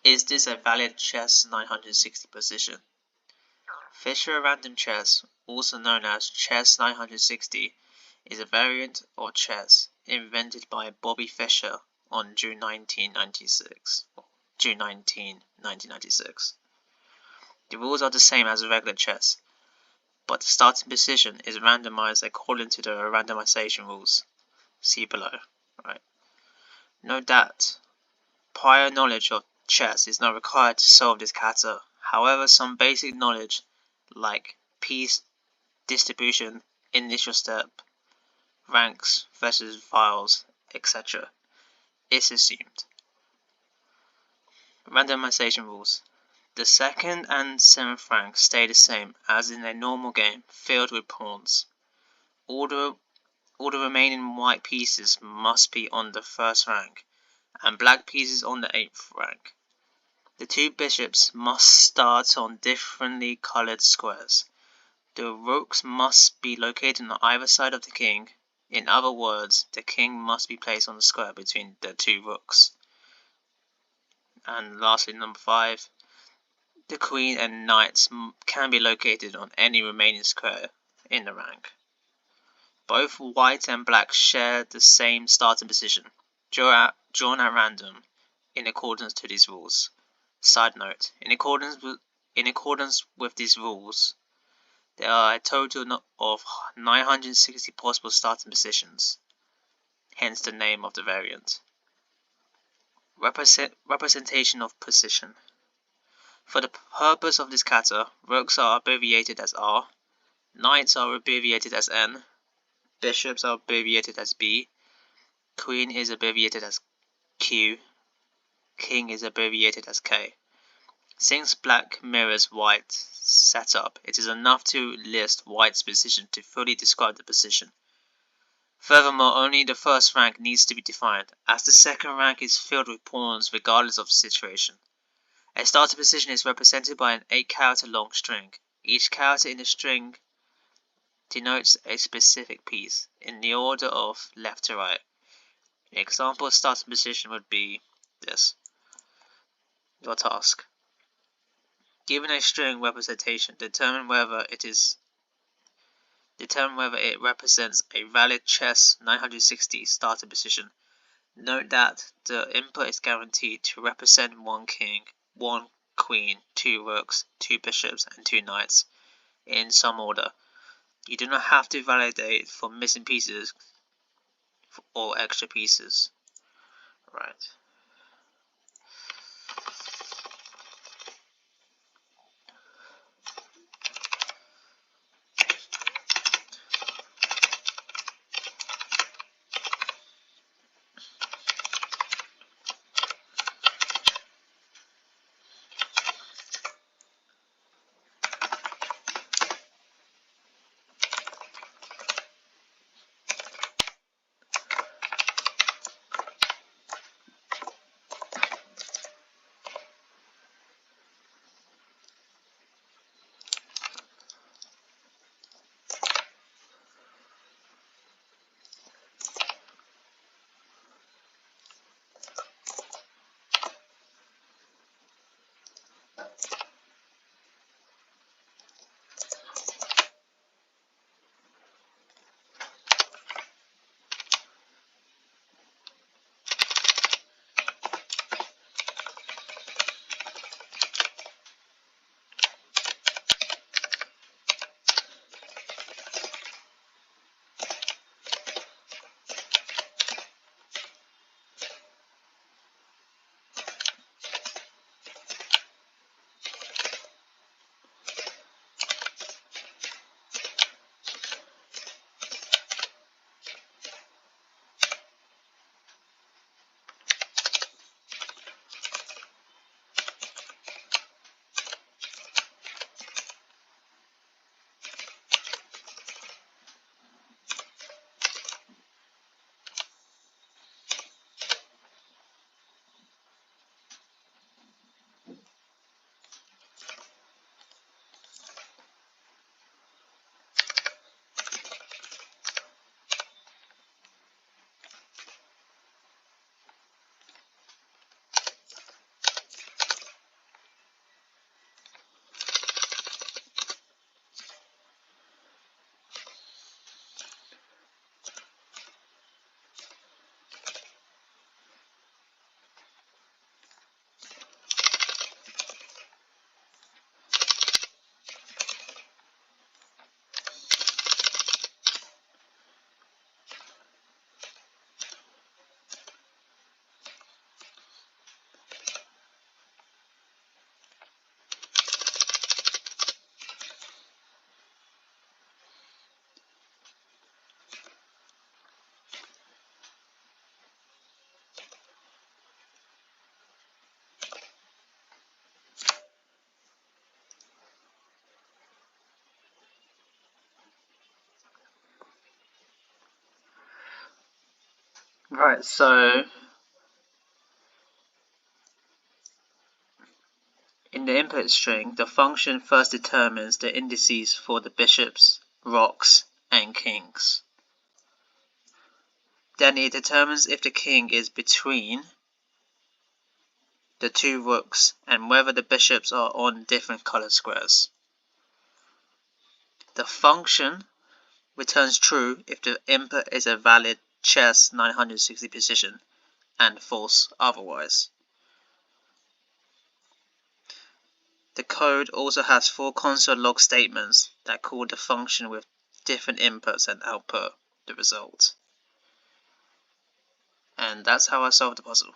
Is this a valid chess 960 position? Fisher random chess, also known as chess 960, is a variant of chess invented by Bobby Fischer on June 19, 1996. The rules are the same as regular chess, but the starting position is randomized according to the randomization rules. See below. Right. Note that prior knowledge of chess is not required to solve this kata. However, some basic knowledge like piece distribution, initial step, ranks versus files, etc. is assumed. Randomization rules. The 2nd and 7th rank stay the same as in a normal game filled with pawns. All the remaining white pieces must be on the 1st rank, and black pieces on the 8th rank. The 2 bishops must start on differently colored squares. The rooks must be located on either side of the king. In other words, the king must be placed on the square between the 2 rooks. And lastly, number 5. The queen and knights can be located on any remaining square in the rank. Both white and black share the same starting position, drawn at random, in accordance to these rules. Side note: in accordance with these rules, there are a total of 960 possible starting positions, hence the name of the variant. Representation of position. For the purpose of this kata, rooks are abbreviated as R, knights are abbreviated as N, bishops are abbreviated as B, queen is abbreviated as Q, king is abbreviated as K. Since black mirrors white's setup, it is enough to list white's position to fully describe the position. Furthermore, only the 1st rank needs to be defined, as the 2nd rank is filled with pawns regardless of the situation. A starting position is represented by an 8-character long string. Each character in the string denotes a specific piece, in the order of left to right. An example starting position would be this. Your task. Given a string representation, determine whether it represents a valid chess 960 starting position. Note that the input is guaranteed to represent 1 king, 1 queen, 2 rooks, 2 bishops, and 2 knights, in some order. You do not have to validate for missing pieces or extra pieces. Right. Right, so in the input string, the function first determines the indices for the bishops, rocks, and kings. Then it determines if the king is between the two rooks and whether the bishops are on different colored squares. The function returns true if the input is a valid CHESS960 position and false otherwise. The code also has 4 console.log statements that call the function with different inputs and output the result. And that's how I solved the puzzle.